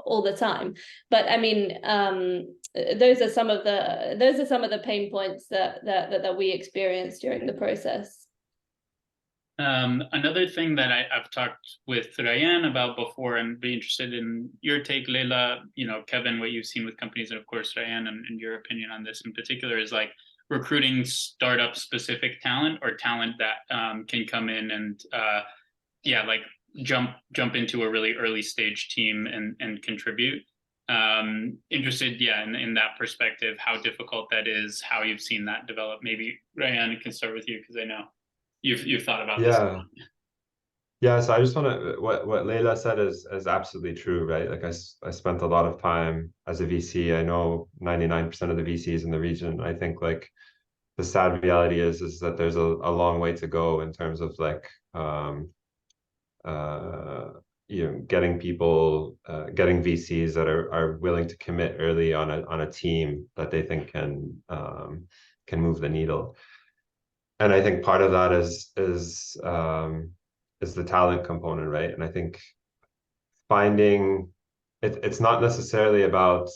all the time. But I mean, those are some of the pain points that we experienced during the process. Another thing that I've talked with Rayan about before, and be interested in your take, Leila, you know, Kevin, what you've seen with companies, and of course, Rayan, and your opinion on this in particular, is like recruiting startup specific talent, or talent that can come in and yeah, like jump into a really early stage team and contribute. Interested, yeah, in that perspective, how difficult that is, how you've seen that develop. Maybe Rayan, I can start with you, because I know you've thought about this. Yeah, so I just want to, what Leila said is absolutely true, right? Like I spent a lot of time as a VC. I know 99% of the VCs in the region. I think like the sad reality is that there's a long way to go in terms of like you know, getting people, getting VCs that are willing to commit early on a team that they think can move the needle. And I think part of that is the talent component, right? And I think finding it's not necessarily about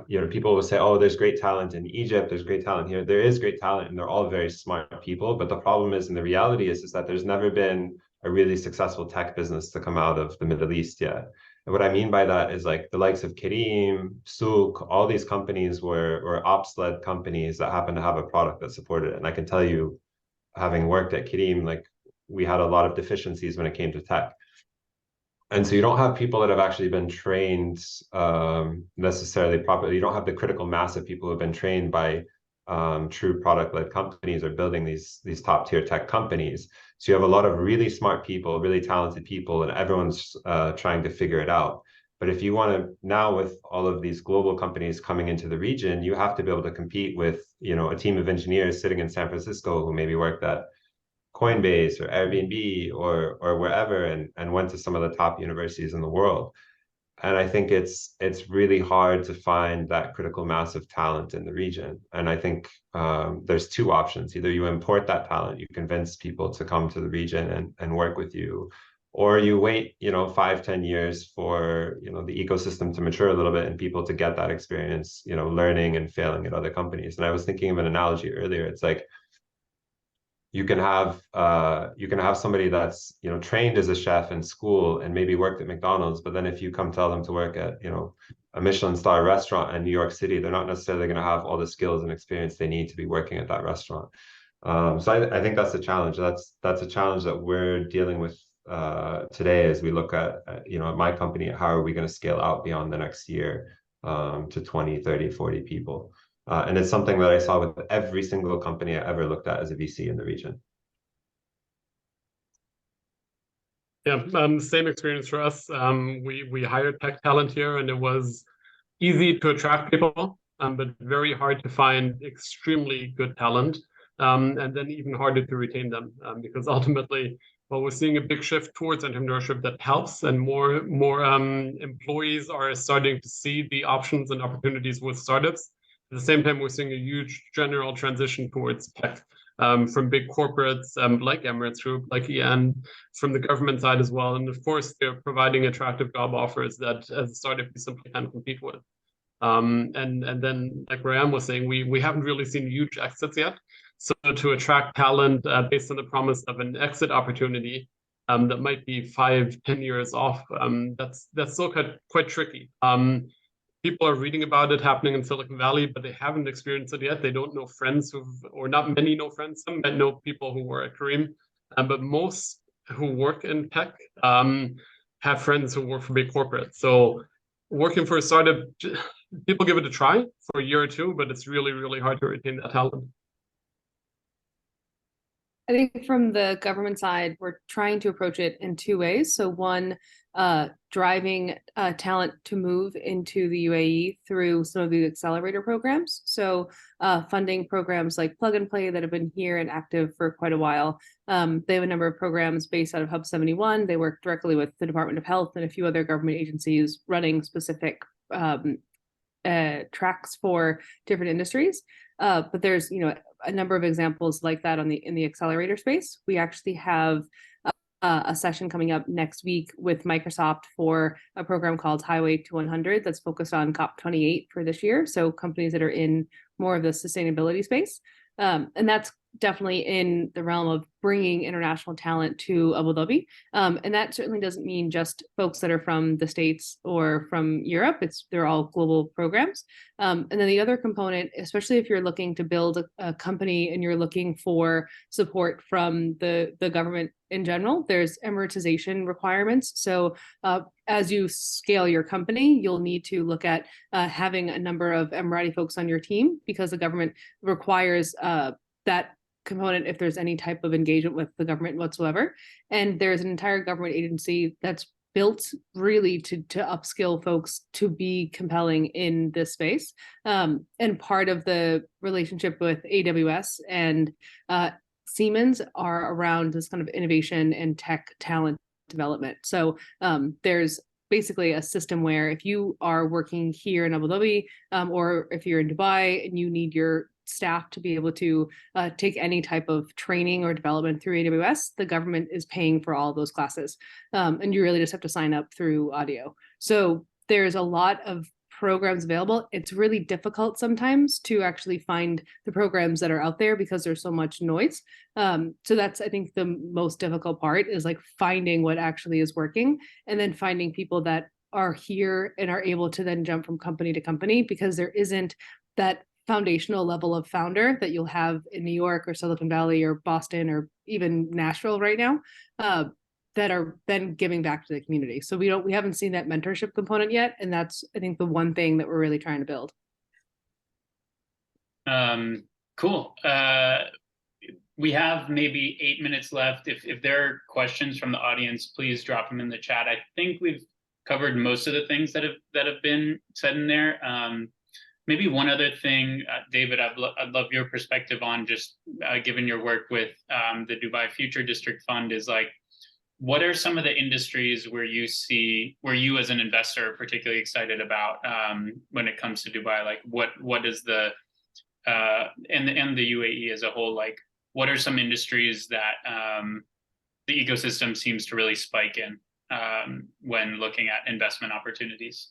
you know, people will say, oh, there's great talent in Egypt, there's great talent here. There is great talent, and they're all very smart people. But the problem is, and the reality is that there's never been a really successful tech business to come out of the Middle East yet. And what I mean by that is like the likes of Careem, Czok, all these companies were ops-led companies that happen to have a product that supported it. And I can tell you, having worked at Careem, like we had a lot of deficiencies when it came to tech. And so you don't have people that have actually been trained necessarily properly. You don't have the critical mass of people who have been trained by true product-led companies or building these top-tier tech companies. So you have a lot of really smart people, really talented people, and everyone's trying to figure it out. But if you want to, now with all of these global companies coming into the region, you have to be able to compete with, you know, a team of engineers sitting in San Francisco who maybe worked at Coinbase or Airbnb or wherever, and went to some of the top universities in the world. And I think it's really hard to find that critical mass of talent in the region. And I think there's two options. Either you import that talent, you convince people to come to the region and work with you, or you wait, you know, 5-10 years for, you know, the ecosystem to mature a little bit and people to get that experience, you know, learning and failing at other companies. And I was thinking of an analogy earlier. It's like you can have somebody that's, you know, trained as a chef in school and maybe worked at McDonald's, but then if you come tell them to work at, you know, a Michelin star restaurant in New York City, they're not necessarily going to have all the skills and experience they need to be working at that restaurant. So I think that's a challenge. That's a challenge that we're dealing with today as we look at, you know, at my company, how are we going to scale out beyond the next year to 20, 30, 40 people. And it's something that I saw with every single company I ever looked at as a VC in the region. Yeah, same experience for us. We hired tech talent here, and it was easy to attract people, but very hard to find extremely good talent, and then even harder to retain them, because ultimately, well, we're seeing a big shift towards entrepreneurship that helps, and more employees are starting to see the options and opportunities with startups. At the same time, we're seeing a huge general transition towards tech, from big corporates like Emirates Group, like EN, from the government side as well. And of course, they're providing attractive job offers that as a startup you simply can't compete with. And then, like Rayan was saying, we haven't really seen huge exits yet. So to attract talent based on the promise of an exit opportunity that might be 5-10 years off, that's still quite tricky. People are reading about it happening in Silicon Valley, but they haven't experienced it yet. They don't know friends or not many know friends. Some might know people who were at Careem, but most who work in tech have friends who work for big corporates. So working for a startup, people give it a try for a year or two, but it's really, really hard to retain that talent. I think from the government side, we're trying to approach it in two ways. So one, driving talent to move into the UAE through some of the accelerator programs. So funding programs like Plug and Play that have been here and active for quite a while. They have a number of programs based out of Hub 71. They work directly with the Department of Health and a few other government agencies running specific tracks for different industries. But there's, a number of examples like that in the accelerator space. We actually have a session coming up next week with Microsoft for a program called Highway to 100 that's focused on COP28 for this year. So companies that are in more of the sustainability space. And that's definitely in the realm of bringing international talent to Abu Dhabi. And that certainly doesn't mean just folks that are from the States or from Europe. They're all global programs. And then the other component, especially if you're looking to build a company and you're looking for support from the government in general, there's Emiratization requirements. So as you scale your company, you'll need to look at having a number of Emirati folks on your team because the government requires that component if there's any type of engagement with the government whatsoever. And there's an entire government agency that's built really to upskill folks to be compelling in this space. And part of the relationship with AWS and Siemens are around this kind of innovation and tech talent development. So there's basically a system where if you are working here in Abu Dhabi or if you're in Dubai and you need your staff to be able to take any type of training or development through AWS, the government is paying for all those classes. And you really just have to sign up through ADIO. So there's a lot of programs available. It's really difficult sometimes to actually find the programs that are out there because there's so much noise. So that's, I think, the most difficult part is like finding what actually is working and then finding people that are here and are able to then jump from company to company because there isn't that foundational level of founder that you'll have in New York or Silicon Valley or Boston or even Nashville right now that are then giving back to the community. So we haven't seen that mentorship component yet. And that's, I think, the one thing that we're really trying to build. Cool. We have maybe 8 minutes left. If there are questions from the audience, please drop them in the chat. I think we've covered most of the things that have been said in there. Maybe one other thing, David, I'd love your perspective on just given your work with the Dubai Future District Fund is like, what are some of the industries where you as an investor are particularly excited about when it comes to Dubai? Like what is the and the UAE as a whole, like what are some industries that the ecosystem seems to really spike in when looking at investment opportunities?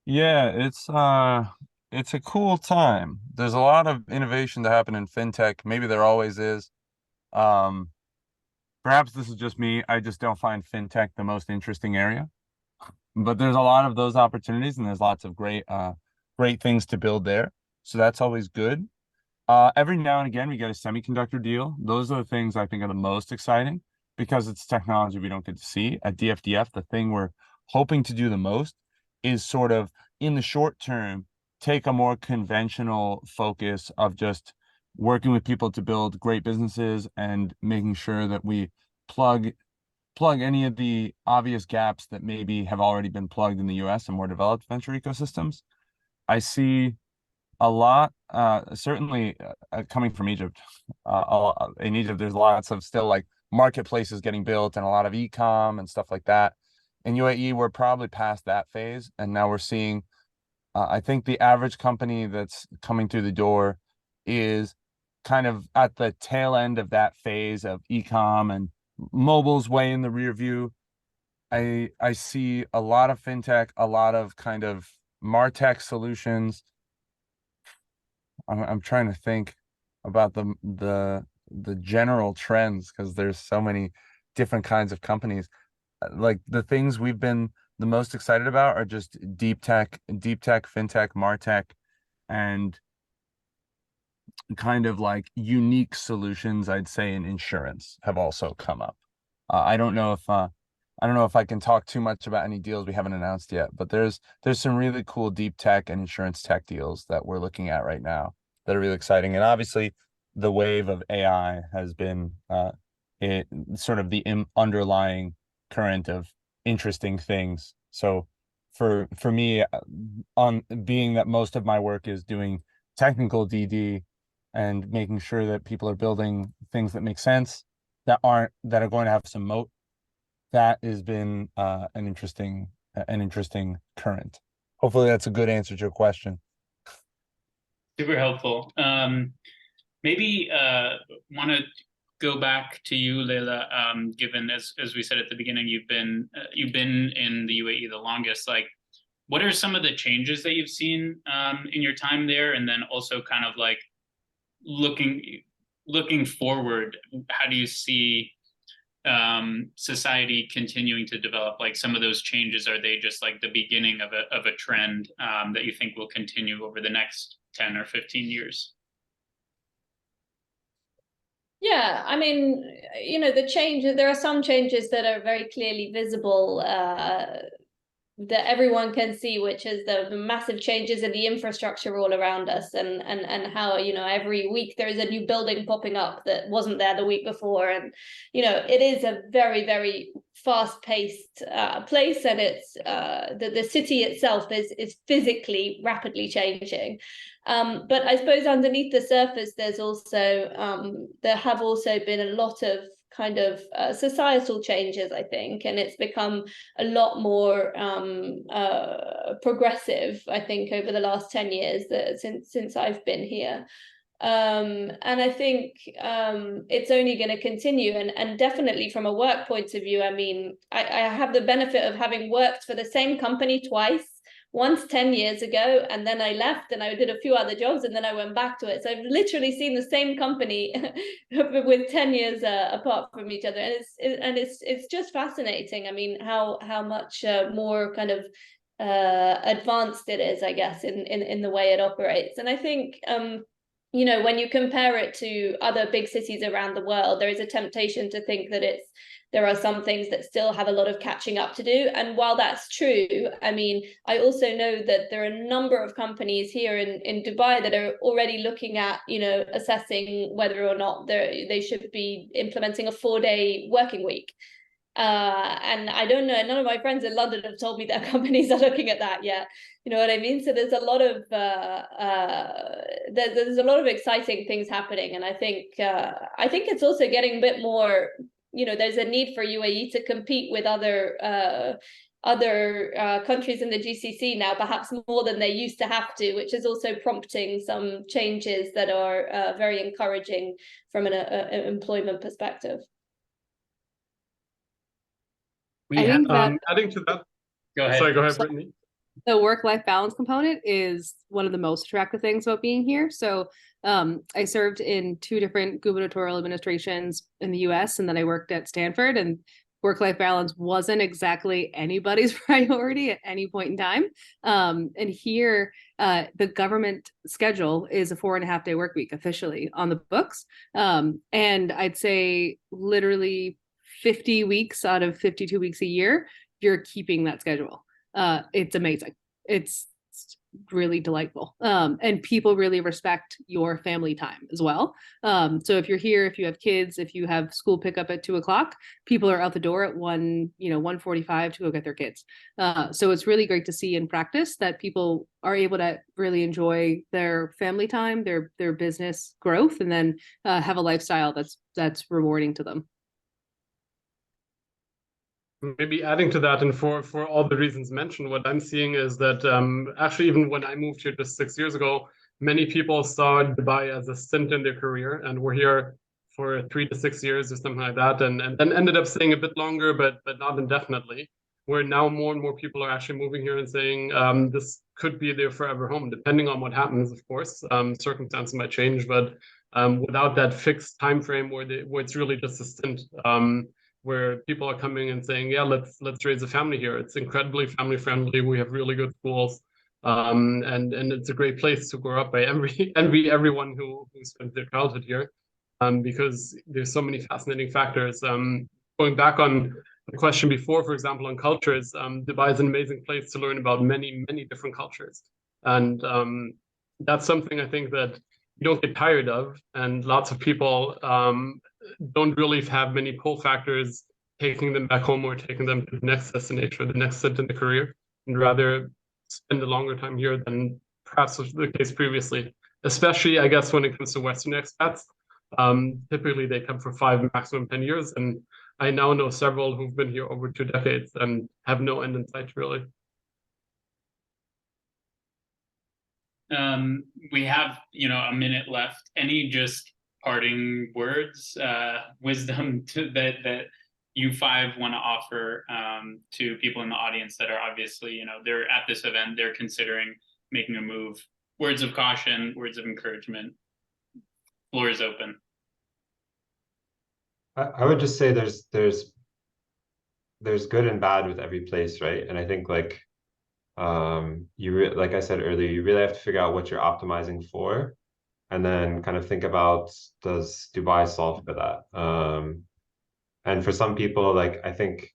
Yeah, it's a cool time. There's a lot of innovation to happen in fintech. Maybe there always is. Perhaps this is just me. I just don't find fintech the most interesting area. But there's a lot of those opportunities and there's lots of great things to build there. So that's always good. Every now and again we get a semiconductor deal. Those are the things I think are the most exciting because it's technology we don't get to see. At DFDF, the thing we're hoping to do the most is sort of in the short term, take a more conventional focus of just working with people to build great businesses and making sure that we plug any of the obvious gaps that maybe have already been plugged in the US and more developed venture ecosystems. I see a lot, certainly coming from Egypt. In Egypt, there's lots of still like marketplaces getting built and a lot of e-com and stuff like that. In UAE, we're probably past that phase. And now we're seeing, I think the average company that's coming through the door is kind of at the tail end of that phase of e-com and mobile's way in the rear view. I see a lot of fintech, a lot of kind of MarTech solutions. I'm trying to think about the general trends because there's so many different kinds of companies. Like the things we've been the most excited about are just deep tech, fintech, MarTech, and kind of like unique solutions, I'd say, in insurance have also come up. I don't know if I can talk too much about any deals we haven't announced yet, but there's some really cool deep tech and insurance tech deals that we're looking at right now that are really exciting. And obviously the wave of AI has been sort of the underlying current of interesting things. So for me, on being that most of my work is doing technical DD and making sure that people are building things that make sense, that are going to have some moat, that has been an interesting current. Hopefully that's a good answer to your question. Super helpful. Maybe want to go back to you, Leila. Given as we said at the beginning, you've been in the UAE the longest. Like, what are some of the changes that you've seen in your time there, and then also kind of like looking forward, how do you see society continuing to develop? Like, some of those changes, are they just like the beginning of a trend that you think will continue over the next 10 or 15 years? Yeah, I mean, there are some changes that are very clearly visible, that everyone can see, which is the massive changes in the infrastructure all around us, and how, every week there is a new building popping up that wasn't there the week before. And, it is a very, very fast-paced place, and it's the city itself is physically rapidly changing. But I suppose underneath the surface, there have also been a lot of kind of societal changes, I think, and it's become a lot more progressive, I think, over the last 10 years since I've been here. And I think it's only going to continue, and definitely from a work point of view. I mean, I have the benefit of having worked for the same company twice. Once 10 years ago, and then I left and I did a few other jobs, and then I went back to it. So I've literally seen the same company with 10 years apart from each other, and it's just fascinating. I mean, how much more kind of advanced it is, I guess, in the way it operates. And I think when you compare it to other big cities around the world, there is a temptation to think that there are some things that still have a lot of catching up to do. And while that's true, I mean, I also know that there are a number of companies here in Dubai that are already looking at, assessing whether or not they should be implementing a 4-day working week. And I don't know, none of my friends in London have told me their companies are looking at that yet. You know what I mean? So there's a lot of there's a lot of exciting things happening, and I think it's also getting a bit more. There's a need for UAE to compete with other countries in the GCC now, perhaps more than they used to have to, which is also prompting some changes that are very encouraging from an employment perspective. Adding to that. Go ahead. Sorry, go ahead, Brittany. The work-life balance component is one of the most attractive things about being here. So I served in 2 different gubernatorial administrations in the US, and then I worked at Stanford, and work-life balance wasn't exactly anybody's priority at any point in time. And here, the government schedule is a 4.5-day work week officially on the books. And I'd say literally 50 weeks out of 52 weeks a year, you're keeping that schedule. It's amazing. It's really delightful. And people really respect your family time as well. So if you're here, if you have kids, if you have school pickup at 2:00, people are out the door at 1:45 to go get their kids. So it's really great to see in practice that people are able to really enjoy their family time, their business growth, and then have a lifestyle that's rewarding to them. Maybe adding to that, and for all the reasons mentioned, what I'm seeing is that actually, even when I moved here just 6 years ago, many people saw Dubai as a stint in their career and were here for 3 to 6 years or something like that, and then ended up staying a bit longer, but not indefinitely. Where now more and more people are actually moving here and saying this could be their forever home, depending on what happens, of course. Circumstances might change, but without that fixed time frame where it's really just a stint. Where people are coming and saying, yeah, let's raise a family here. It's incredibly family friendly. We have really good schools, and it's a great place to grow up. I envy everyone who spent their childhood here, because there's so many fascinating factors. Going back on the question before, for example, on cultures, Dubai is an amazing place to learn about many different cultures, and that's something I think that you don't get tired of, and lots of people don't really have many pull factors taking them back home or taking them to the next destination or the next step in the career, and rather spend a longer time here than perhaps was the case previously. Especially, I guess, when it comes to Western expats. Typically, they come for 5, maximum 10 years, and I now know several who've been here over 2 decades and have no end in sight, really. We have, a minute left. Any just parting words, wisdom that you 5 want to offer to people in the audience that are obviously, they're at this event, they're considering making a move? Words of caution, words of encouragement. Floor is open. I would just say there's good and bad with every place, right? And I think like like I said earlier, you really have to figure out what you're optimizing for, and then kind of think about, does Dubai solve for that? And for some people, like I think,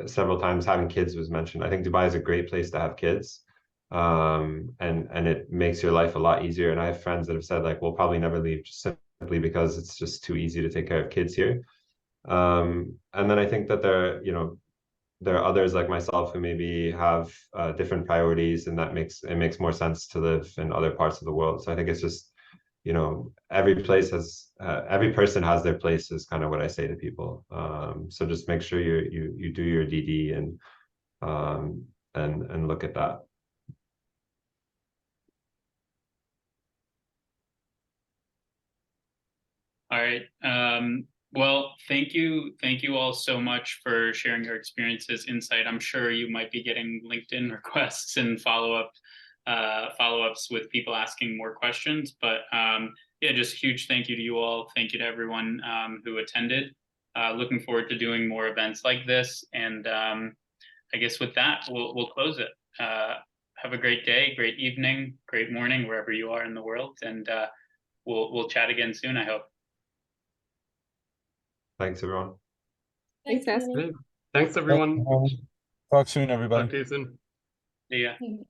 several times having kids was mentioned. I think Dubai is a great place to have kids. And it makes your life a lot easier. And I have friends that have said like, we'll probably never leave, just simply because it's just too easy to take care of kids here. And then I think that there are others like myself who maybe have different priorities, and that makes more sense to live in other parts of the world. So I think it's just, every person has their place, is kind of what I say to people. So just make sure you do your DD and look at that. All right. Well, thank you all so much for sharing your experiences, insight. I'm sure you might be getting LinkedIn requests and follow-ups with people asking more questions. But yeah, just huge thank you to you all. Thank you to everyone who attended. Looking forward to doing more events like this. And I guess with that, we'll close it. Have a great day, great evening, great morning, wherever you are in the world. And we'll chat again soon, I hope. Thanks, everyone. Thanks, guys. Thanks, everyone. Talk soon, everybody. Talk to you soon. See ya. Thank you.